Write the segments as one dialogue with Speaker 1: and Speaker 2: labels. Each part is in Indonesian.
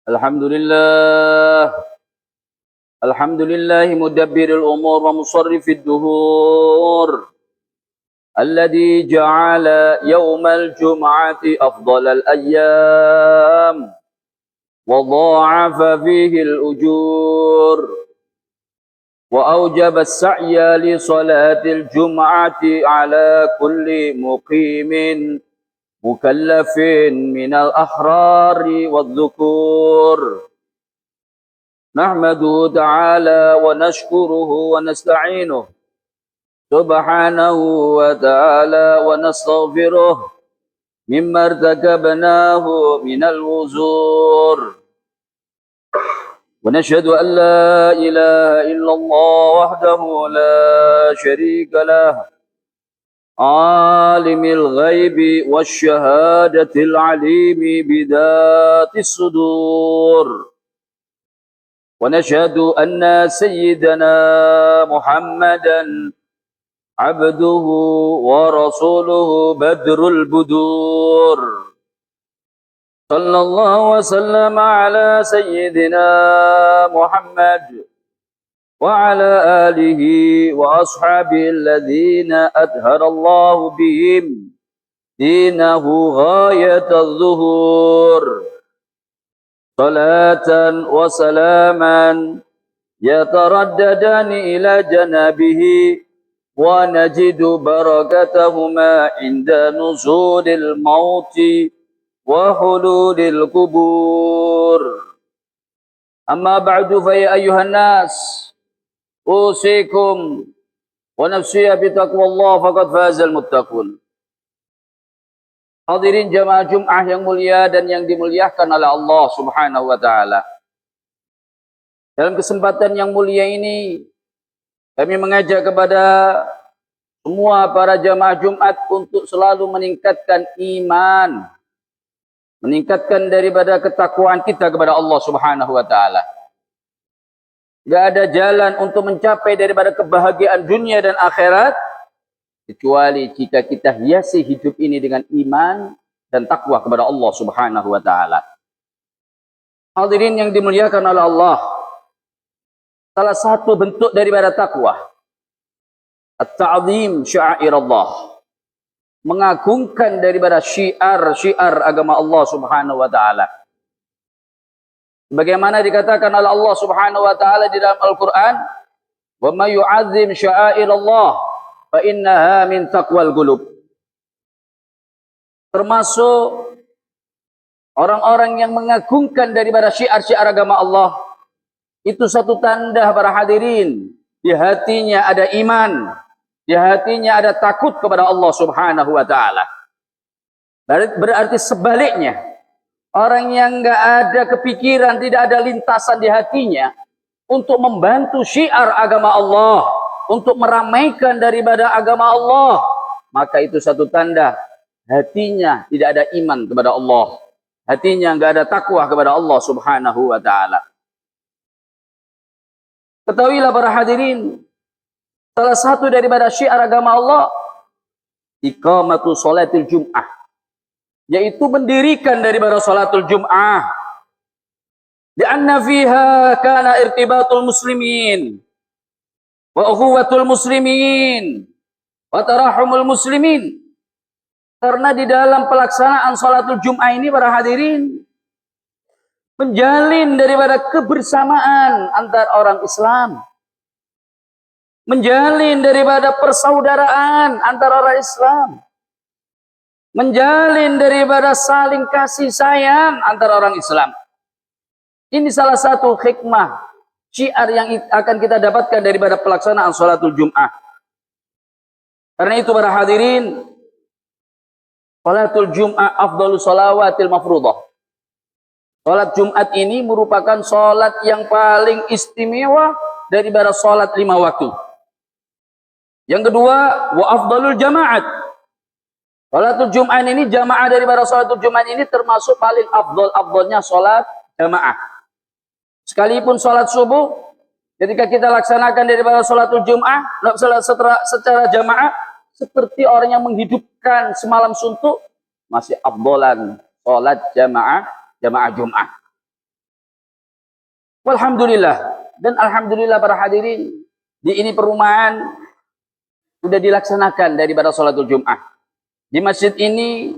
Speaker 1: الحمد لله الحمد لله مدبر الأمور ومصرف الدهور الذي جعل يوم الجمعة أفضل الأيام وضاعف فيه الأجور وأوجب السعي لصلاة الجمعة على كل مقيم مكلف من الأحرار والذكور نحمده تعالى ونشكره ونستعينه سبحانه وتعالى ونستغفره مما ارتكبناه من الوزور ونشهد أن لا إله إلا الله وحده لا شريك له عالم الغيب والشهادة العليم بذات الصدور ونشهد أن سيدنا محمدا عبده ورسوله بدر البدور صلى الله وسلم على سيدنا محمد وعلى آله وأصحابه الذين أظهر الله بهم دينه غاية الظهور صلاة وسلاما يترددان إلى جنابه ونجد بركتهما عند نزول الموت وحلول القبور أما بعد فيا أيها الناس أوصيكم ونفسي بتقوى الله فقد فاز المتقون. Hadirin jamaah Jum'ah yang mulia dan yang dimuliakan oleh Allah Subhanahu wa taala. Dalam kesempatan yang mulia ini kami mengajak kepada semua para jamaah Jumat untuk selalu meningkatkan iman, meningkatkan daripada ketakwaan kita kepada Allah Subhanahu wa taala. Tidak ada jalan untuk mencapai daripada kebahagiaan dunia dan akhirat kecuali jika kita hiasi hidup ini dengan iman dan takwa kepada Allah Subhanahu wa taala. Hadirin yang dimuliakan oleh Allah, salah satu bentuk daripada takwa at-ta'zim sya'airallah, mengagungkan daripada syiar-syiar agama Allah Subhanahu wa taala. Bagaimana dikatakan oleh Allah Subhanahu wa taala di dalam Al-Qur'an, "Wa may yu'azzim sya'airallah fa innaha min taqwal qulub." Termasuk orang-orang yang mengagungkan daripada syiar-syiar agama Allah, itu satu tanda para hadirin, di hatinya ada iman, di hatinya ada takut kepada Allah Subhanahu wa taala. Berarti sebaliknya, orang yang enggak ada kepikiran, tidak ada lintasan di hatinya untuk membantu syiar agama Allah, untuk meramaikan daripada agama Allah, maka itu satu tanda hatinya tidak ada iman kepada Allah, hatinya enggak ada takwa kepada Allah Subhanahu wa taala. Ketahuilah para hadirin, salah satu daripada syiar agama Allah iqamatu sholatil jum'ah, yaitu mendirikan daripada sholatul jum'ah. Lianna fiha kana irtibatul muslimin wa ukhuwatul muslimin wa tarahumul muslimin. Karena di dalam pelaksanaan sholatul jum'ah ini para hadirin menjalin daripada kebersamaan antar orang Islam, menjalin daripada persaudaraan antar orang Islam, menjalin daripada saling kasih sayang antara orang Islam. Ini salah satu hikmah syiar yang akan kita dapatkan daripada pelaksanaan sholatul jum'ah. Karena itu para hadirin, sholatul jum'ah afdalus sholawatil mafruḍah. Sholat Jumat ini merupakan sholat yang paling istimewa daripada sholat 5 waktu. Yang kedua, wa afdalul jama'at. Sholatul Jum'ah ini, jamaah daripada sholatul Jum'ah ini termasuk paling afdalnya sholat jamaah. Sekalipun sholat subuh, ketika kita laksanakan daripada sholatul Jum'ah, secara jamaah, seperti orang yang menghidupkan semalam suntuk, masih afdalan sholat jamaah Jum'ah. Walhamdulillah, dan alhamdulillah para hadirin, di ini perumahan sudah dilaksanakan daripada salatul Jum'ah. Di masjid ini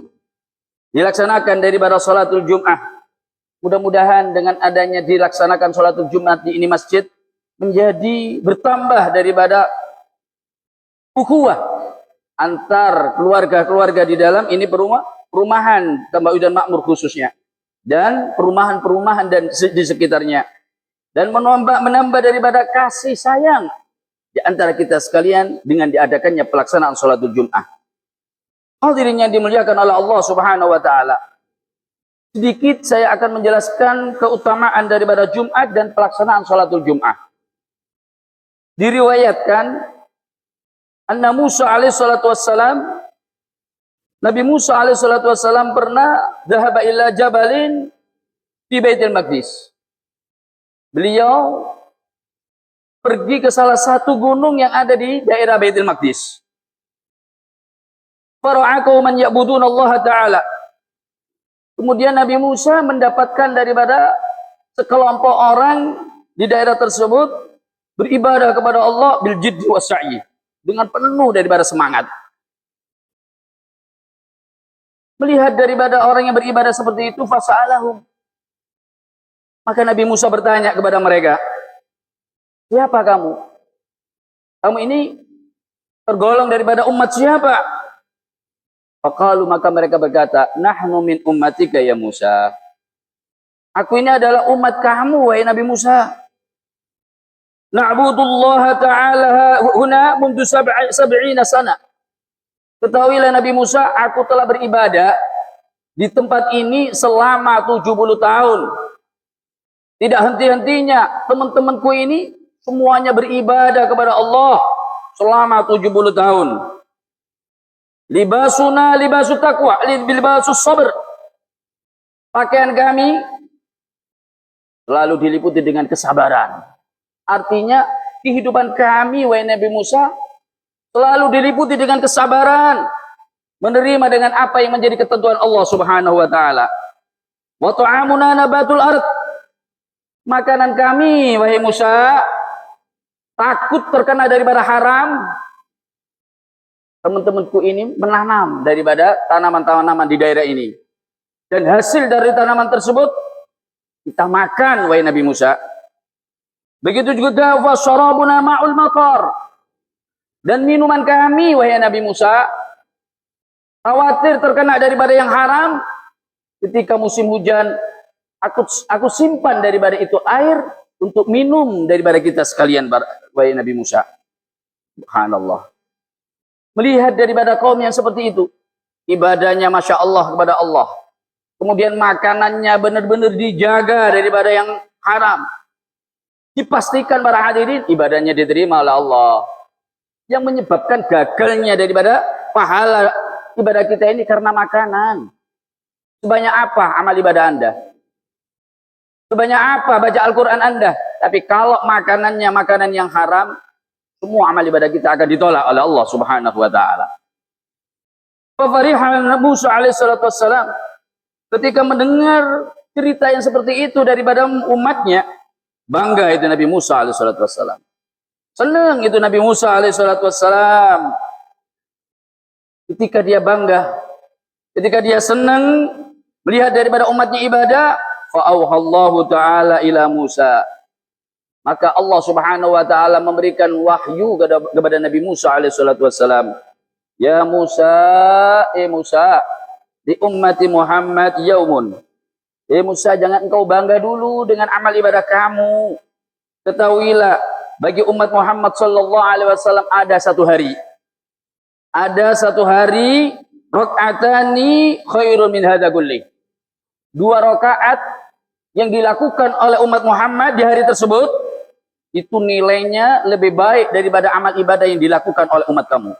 Speaker 1: dilaksanakan daripada salatul Jum'ah. Mudah-mudahan dengan adanya dilaksanakan salatul Jumat di ini masjid menjadi bertambah daripada ukhuwah antar keluarga-keluarga di dalam ini perumahan Tambak dan Makmur khususnya, dan perumahan-perumahan dan di sekitarnya, dan menambah daripada kasih sayang di antara kita sekalian dengan diadakannya pelaksanaan salatul Jum'ah. Hadirin yang dimuliakan oleh Allah Subhanahu wa taala. Sedikit saya akan menjelaskan keutamaan daripada Jumat dan pelaksanaan salatul Jum'ah. Diriwayatkan anna Musa alaihi salatu wassalam, Nabi Musa alaihi salatu wassalam pernah dhahaba ila jabalin di Baitul Maqdis. Beliau pergi ke salah satu gunung yang ada di daerah Baitul Maqdis. Fara'a qauman ya'budun Allah Ta'ala. Kemudian Nabi Musa mendapatkan daripada sekelompok orang di daerah tersebut beribadah kepada Allah bil jiddi wassa'i, dengan penuh daripada semangat. Melihat daripada orang yang beribadah seperti itu, fasa'alahum, maka Nabi Musa bertanya kepada mereka, siapa kamu? Kamu ini tergolong daripada umat siapa? Faqalu, maka mereka berkata, nahnu min ummatika ya Musa. Aku ini adalah umat kamu, wahai Nabi Musa. Na'budullaha ta'ala huna mundu sab'ina sana. Ketahuilah Nabi Musa, aku telah beribadah di tempat ini selama 70 tahun. Tidak henti-hentinya teman-temanku ini semuanya beribadah kepada Allah selama 70 tahun. Libasuna libasu taqwa, libasus sabr. Pakaian kami selalu diliputi dengan kesabaran. Artinya kehidupan kami, wahai Nabi Musa, selalu diliputi dengan kesabaran, menerima dengan apa yang menjadi ketentuan Allah Subhanahu wa taala. Wa ta'amuna nabatul ard. Makanan kami, wahai Musa, takut terkena daripada haram. Teman-temanku ini menanam daripada tanaman-tanaman di daerah ini, dan hasil dari tanaman tersebut kita makan, wahai Nabi Musa. Begitu juga wasarabuna ma'ul matar, dan minuman kami, wahai Nabi Musa, khawatir terkena daripada yang haram. Ketika musim hujan, aku simpan daripada itu air untuk minum daripada kita sekalian, wahai Nabi Musa. Subhanallah. Melihat daripada kaum yang seperti itu, ibadahnya Masya Allah kepada Allah, kemudian makanannya benar-benar dijaga daripada yang haram, dipastikan para hadirin ibadahnya diterima oleh Allah. Yang menyebabkan gagalnya daripada pahala ibadah kita ini karena makanan. Sebanyak apa amal ibadah Anda? Sebanyak apa baca Al-Quran Anda? Tapi kalau makanannya makanan yang haram, semua amal ibadah kita akan ditolak oleh Allah Subhanahu wa taala. Farihan Musa alaihi salatu wassalam ketika mendengar cerita yang seperti itu daripada umatnya, bangga itu Nabi Musa alaihi salatu wassalam. Senang itu Nabi Musa alaihi salatu wassalam. Ketika dia bangga, ketika dia senang melihat daripada umatnya ibadah, fa auhallahu taala ila Musa. Maka Allah Subhanahu wa taala memberikan wahyu kepada Nabi Musa alaihi salatu wassalam. Ya Musa, Musa, di ummati Muhammad yaumun. Musa, jangan engkau bangga dulu dengan amal ibadah kamu. Ketahuilah, bagi umat Muhammad sallallahu alaihi wasallam ada satu hari. Ada satu hari, rakaatani khairun min hadza kulli. 2 rakaat yang dilakukan oleh umat Muhammad di hari tersebut, itu nilainya lebih baik daripada amal ibadah yang dilakukan oleh umat kamu.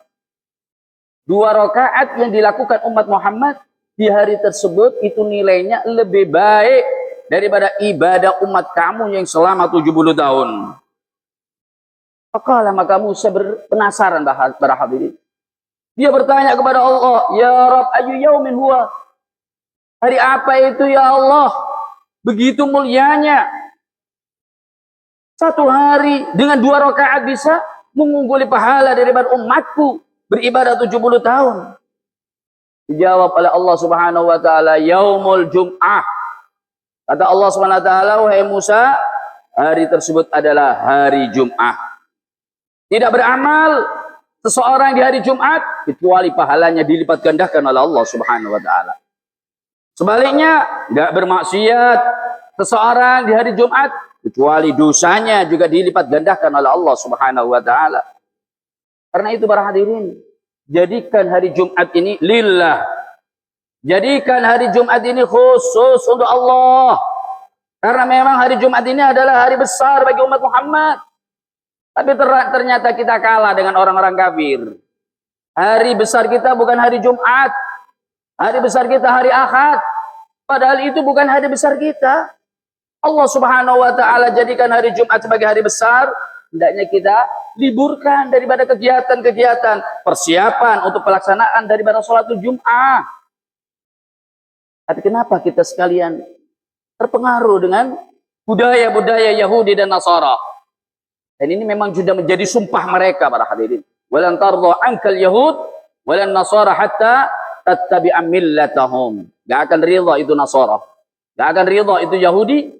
Speaker 1: 2 rakaat yang dilakukan umat Muhammad di hari tersebut, itu nilainya lebih baik daripada ibadah umat kamu yang selama 70 tahun. Maka Musa penasaran para hadirin. Dia bertanya kepada Allah, ya Rabb, ayu yaumin huwa? Hari apa itu ya Allah? Begitu mulianya. Satu hari dengan 2 rakaat bisa mengungguli pahala daripada umatku beribadah 70 tahun. Dijawab oleh Allah Subhanahu wa taala, yaumul jum'ah. Kata Allah Subhanahu wa taala, wahai Musa, hari tersebut adalah hari Jum'ah. Tidak beramal seseorang di hari Jumat kecuali pahalanya dilipat gandakan oleh Allah Subhanahu wa taala. Sebaliknya, enggak bermaksiat seseorang di hari Jumat kecuali dosanya juga dilipat gandakan oleh Allah Subhanahu wa taala. Karena itu para hadirin, jadikan hari Jumat ini lillah. Jadikan hari Jumat ini khusus untuk Allah. Karena memang hari Jumat ini adalah hari besar bagi umat Muhammad. Tapi ternyata kita kalah dengan orang-orang kafir. Hari besar kita bukan hari Jumat. Hari besar kita hari Ahad. Padahal itu bukan hari besar kita. Allah Subhanahu wa taala jadikan hari Jumat sebagai hari besar. Hendaknya kita liburkan daripada kegiatan-kegiatan persiapan untuk pelaksanaan daripada sholatul Jum'ah. Tapi kenapa kita sekalian terpengaruh dengan budaya-budaya Yahudi dan Nasara? Dan ini memang sudah menjadi sumpah mereka para hadirin. Walan tardha ankal yahud walan nasara hatta tattabi'a millatahum. Gak akan ridha itu Nasara. Gak akan ridha itu Yahudi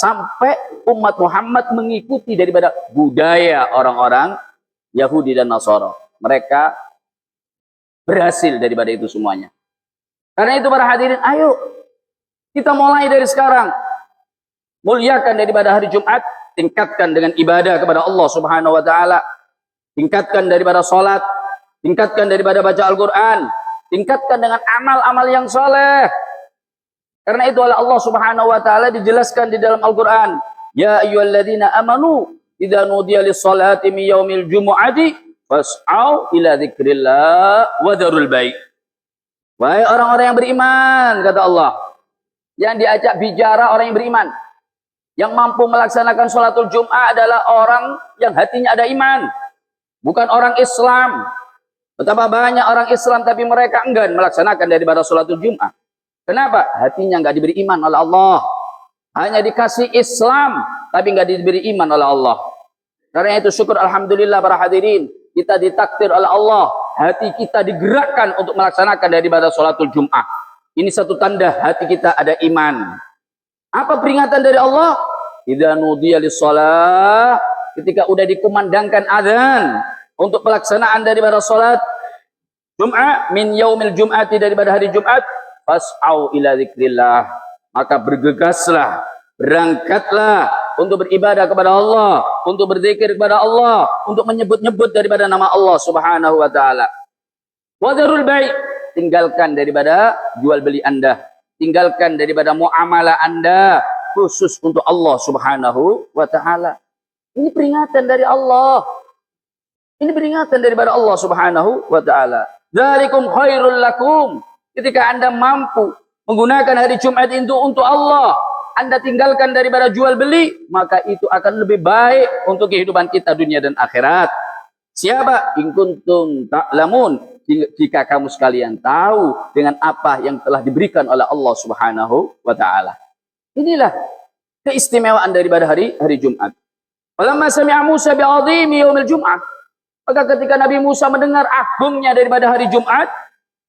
Speaker 1: sampai umat Muhammad mengikuti daripada budaya orang-orang Yahudi dan Nasara. Mereka berhasil daripada itu semuanya. Karena itu para hadirin, ayo kita mulai dari sekarang. Muliakan daripada hari Jumat, tingkatkan dengan ibadah kepada Allah Subhanahu wa taala. Tingkatkan daripada salat, tingkatkan daripada baca Al-Qur'an, tingkatkan dengan amal-amal yang saleh. Karena itu oleh Allah Subhanahu wa taala dijelaskan di dalam Al-Qur'an, ya ayyuhalladzina amanu idza nudiya lis-salati min yaumil jumu'ati fas'au ila dzikrillah wa dzarul bai'. Wahai orang-orang yang beriman, kata Allah, yang diajak bicara orang yang beriman, yang mampu melaksanakan sholatul Jum'ah adalah orang yang hatinya ada iman, bukan orang Islam. Betapa banyak orang Islam tapi mereka enggan melaksanakan daripada sholatul Jum'ah. Kenapa? Hatinya enggak diberi iman oleh Allah. Hanya dikasih Islam tapi enggak diberi iman oleh Allah. Karena itu syukur alhamdulillah para hadirin, kita ditakdir oleh Allah, hati kita digerakkan untuk melaksanakan daripada sholatul Jum'ah. Ini satu tanda hati kita ada iman. Apa peringatan dari Allah? Idza nudiya lis-shalah, ketika udah dikumandangkan azan untuk pelaksanaan daripada salat Jum'ah min yaumil jum'ati, daripada hari Jumat, fas'au ila dzikrillah, maka bergegaslah, berangkatlah untuk beribadah kepada Allah, untuk berzikir kepada Allah, untuk menyebut-nyebut daripada nama Allah Subhanahu wa taala. Wa dzarul bai', tinggalkan daripada jual beli Anda, tinggalkan daripada muamalah Anda khusus untuk Allah Subhanahu wa taala. Ini peringatan dari Allah. Ini peringatan daripada Allah Subhanahu wa taala. Dzalikum khairul lakum. Ketika Anda mampu menggunakan hari Jumat itu untuk Allah, Anda tinggalkan daripada jual beli, maka itu akan lebih baik untuk kehidupan kita dunia dan akhirat. Siapa? In kuntum ta'lamun, jika kamu sekalian tahu dengan apa yang telah diberikan oleh Allah Subhanahu wa taala. Inilah keistimewaan daripada hari Jumat. Falamma sami'a Musa bi'azimi yaumil Jum'ah, maka ketika Nabi Musa mendengar agungnya daripada hari Jumat,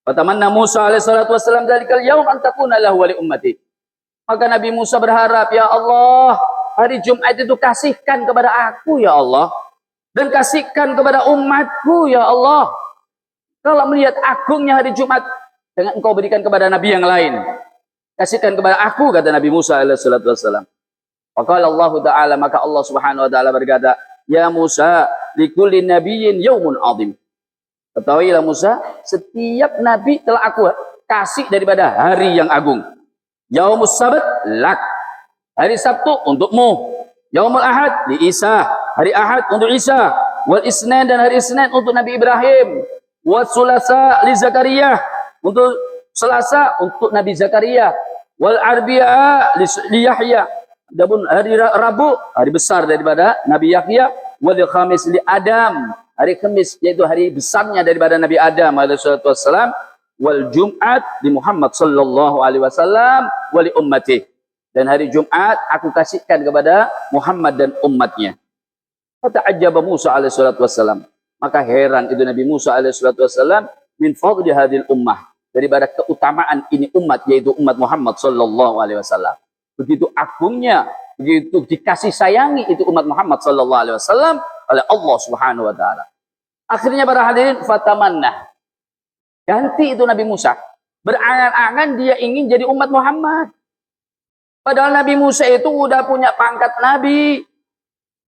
Speaker 1: fatamanna Musa alaihi salatu wassalam dzalikal yaum an takuna lahu wa li ummati. Maka Nabi Musa berharap, ya Allah, hari Jumat itu kasihkan kepada aku ya Allah, dan kasihkan kepada umatku ya Allah. Kalau melihat agungnya hari Jumat, jangan engkau berikan kepada nabi yang lain. Kasihkan kepada aku, kata Nabi Musa alaihi salatu wassalam. Faqala Allah Ta'ala, maka Allah Subhanahu wa taala berkata, ya Musa, likulli nabiyyin yaumun azim. Ketahuilah Musa, setiap nabi telah aku kasih daripada hari yang agung. Yaumus sabat lak, hari Sabtu untukmu. Yaumul ahad di Isa, hari Ahad untuk Isa. Wal isnin, dan hari Isnin untuk Nabi Ibrahim. Wal sulasa li Zakaria, untuk Selasa untuk Nabi Zakaria. Wal arbi'a li Yahya, adapun hari Rabu hari besar daripada Nabi Yahya. Wal khamis li Adam, hari Kamis yaitu hari besarnya daripada Nabi Adam alaihi salatu wassalam. Wal Jum'at di Muhammad sallallahu alaihi wasallam wa li ummati, dan hari Jumat aku kasihkan kepada Muhammad dan umatnya. Fata'ajjaba Musa alaihi salatu wassalam. Maka heran itu Nabi Musa alaihi salatu wassalam min fadli hadhil ummah, daripada keutamaan ini umat, yaitu umat Muhammad sallallahu alaihi wasallam. Begitu agungnya, begitu dikasih sayangi itu umat Muhammad sallallahu alaihi wasallam oleh Allah Subhanahu wa taala. Akhirnya para hadirin, fatamanna, ganti itu Nabi Musa, berangan-angan dia ingin jadi umat Muhammad. Padahal Nabi Musa itu udah punya pangkat Nabi.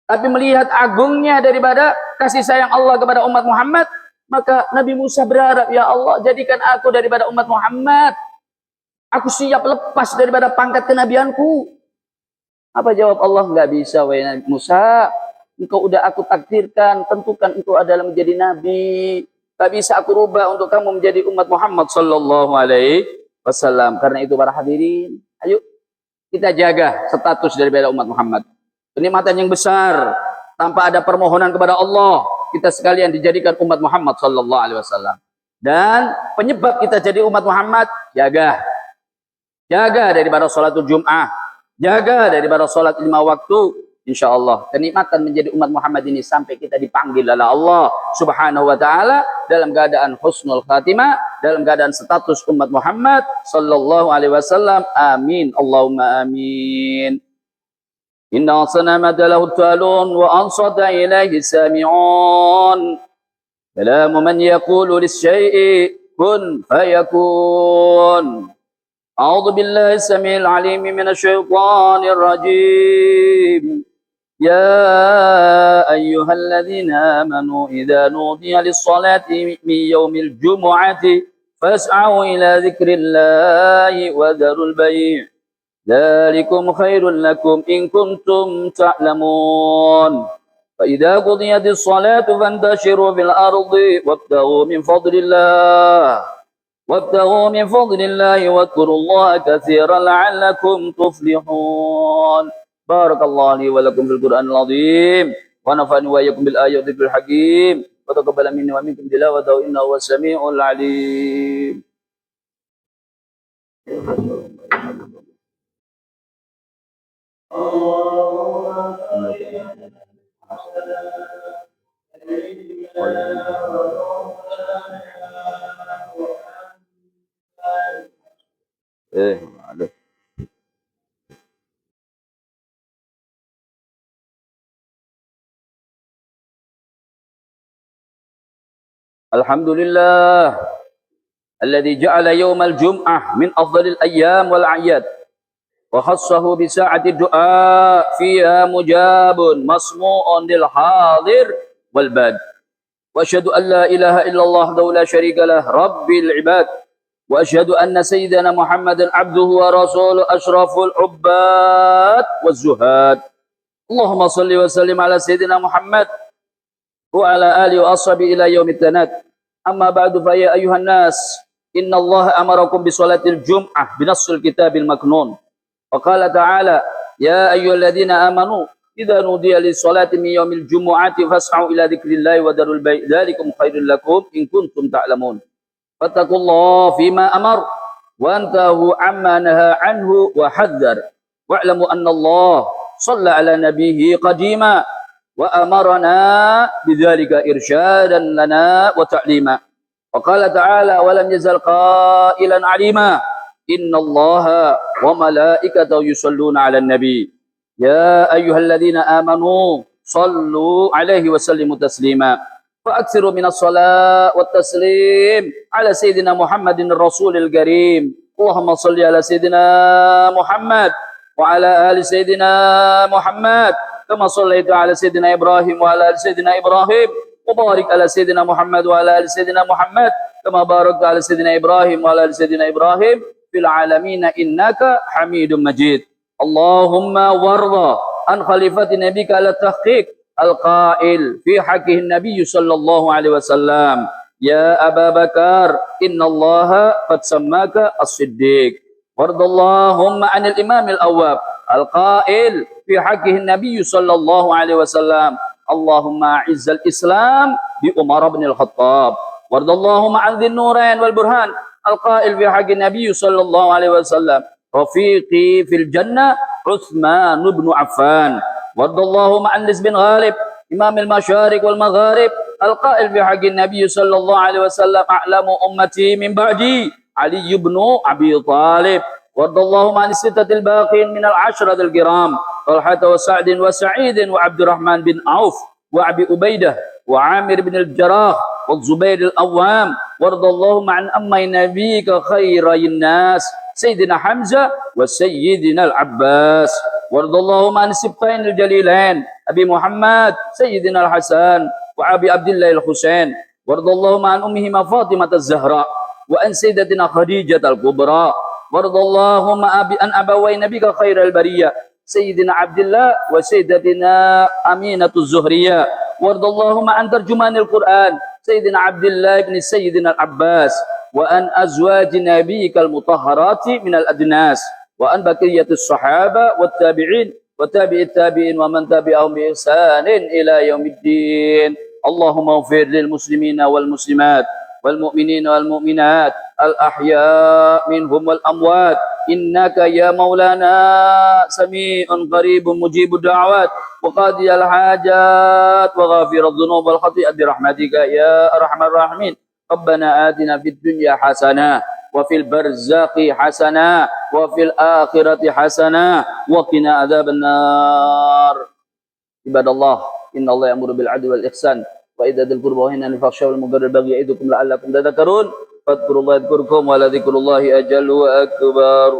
Speaker 1: Tapi melihat agungnya daripada kasih sayang Allah kepada umat Muhammad, maka Nabi Musa berharap, ya Allah, jadikan aku daripada umat Muhammad. Aku siap lepas daripada pangkat kenabianku. Apa jawab Allah? Enggak bisa, wahai Nabi Musa. Engkau udah aku takdirkan, tentukan engkau adalah menjadi Nabi. Tak bisa aku rubah untuk kamu menjadi umat Muhammad sallallahu alaihi wasallam. Karena itu para hadirin, ayo kita jaga status daripada umat Muhammad. Kenikmatan yang besar tanpa ada permohonan kepada Allah, kita sekalian dijadikan umat Muhammad sallallahu alaihi wasallam. Dan penyebab kita jadi umat Muhammad, jaga daripada salatul Jum'ah, jaga daripada salat 5 waktu. Insyaallah kenikmatan menjadi umat Muhammad ini sampai kita dipanggil oleh Allah Subhanahu wa taala dalam keadaan husnul khatimah, dalam keadaan status umat Muhammad sallallahu alaihi wasallam. Amin, Allahumma amin. Inna sanamata lahu talun wa ansata ilaihi sami'un. Kalamu man yaqulu lis-syai'i kun fayakun. A'udzu billahi samil alim minasy syaithanir rajim. Ya ayyuhalladzina amanu idza nudiya lis-salati min yaumil jumu'ati fas'au ila dzikrillahi wa dzarul bai'. Dzalikum khairul lakum in kuntum ta'lamun. Fa idza qudiyatis salatu fantashiru fil ardi wabtaghu min fadlillah. وابتغوا من فضل الله واذكروا الله كثيرا لعلكم تفلحون. بارك الله لي ولكم في القرآن العظيم ونفعني وإياكم بالآيات والذكر الحكيم وتقبل مني ومنكم تلاوته إنه هو السميع العليم. Aduh. Alhamdulillah alladzi ja'ala yawmal jum'ah min afdalil ayyam wal a'yad wa khassahu bi sa'ati du'a fiha mujabun masmu'un lil hadir wal bad. Wa asyhadu an la ilaha illallah wahdahu la syarika lah rabbil ibad. وأشهد أن سيدنا محمدا عبده ورسوله أشرف العباد والزهاد. اللهم صل وسلم على سيدنا محمد وعلى آله وأصحابه إلى يوم التناد. أما بعد فيا أيها الناس إن الله أمركم بصلاة الجمعة بنص الكتاب المكنون. وقال تعالى يا أيها الذين آمنوا إذا نودي للصلاة من يوم الجمعة فاسعوا إلى ذكر الله وذروا البيع ذلكم خير لكم إن كنتم تعلمون. فاتقوا الله فيما أمر وانتهوا عما نهى عنه وحذر واعلموا أن الله صلى على نبيه قديما وأمرنا بذلك إرشادا لنا وتعليما. وقال تعالى ولم يزل قائلا عليما إن الله وملائكته يصلون على النبي يا أيها الذين آمنوا صلوا عليه وسلموا تسليما. فأكثروا من الصلاة والتسليم على سيدنا محمد الرسول الكريم. اللهم صل على سيدنا محمد وعلى آل سيدنا محمد كما صليت على سيدنا إبراهيم وعلى آل سيدنا إبراهيم وبارك على سيدنا محمد وعلى آل سيدنا محمد كما باركت على سيدنا إبراهيم وعلى آل سيدنا إبراهيم في العالمين إنك حميد مجيد. اللهم وارض عن خليفة نبيك على التحقيق القائل في حقه النبي صلى الله عليه وسلم يا أبا بكر إن الله قد سماك الصديق. وارض اللهم عن الإمام الأواب القائل في حقه النبي صلى الله عليه وسلم اللهم أعز الإسلام بعمر بن الخطاب. وارض اللهم عن ذي النورين والبرهان القائل في حق النبي صلى الله عليه وسلم رفيقي في الجنة عثمان بن عفان. وارض اللهم عن انس بن غالب إمام المشارق والمغارب القائل في حق النبي صلى الله عليه وسلم أعلم أمتي من بعدي علي بن أبي طالب. وارض اللهم عن الستة الباقين من العشرة الكرام طلحة وسعد وسعيد وعبد الرحمن بن عوف وأبي أبيدة وعامر بن الجراح والزبير الأوام. وارض اللهم عن أمي نبيك خير الناس سيدنا حمزة وسيدنا العباس. وارض اللهم عن السبطين الجليلين أبي محمد سيدنا الحسن وأبي عبد الله الحسين. وارض اللهم عن أمهما فاطمة الزهراء وأن سيدتنا خديجة الكبرى. وارض اللهم عن أبوي نبيك خير البرية سيدنا عبد الله وسيدتنا أمينة الزهرية. وارض اللهم عن ترجمان القرآن سيدنا عبد الله بن سيدنا العباس وأن أزواج نبيك المطهرات من الأدناس وأن بقية الصحابة والتابعين وتابع التابعين ومن تبعهم بإحسان إلى يوم الدين. اللهم اغفر للمسلمين والمسلمات والمؤمنين والمؤمنات الأحياء منهم والأموات إنك يا مولانا سميع قريب مجيب الدعوات وقاضي الحاجات وغافر الذنوب والخطيئة برحمتك يا أرحم الراحمين. ربنا آتنا في الدنيا حسنة وفي البرزاق حسنة وفي الآخرة حسنة وقنا عذاب النار. عباد الله إن الله يأمر بالعدل والإحسان وإيتاء ذي القربى وينهى عن الفحشاء والمنكر والبغي يعظكم لعلكم تذكرون. فاذكروا الله يذكركم ولذكر الله أجل وأكبر.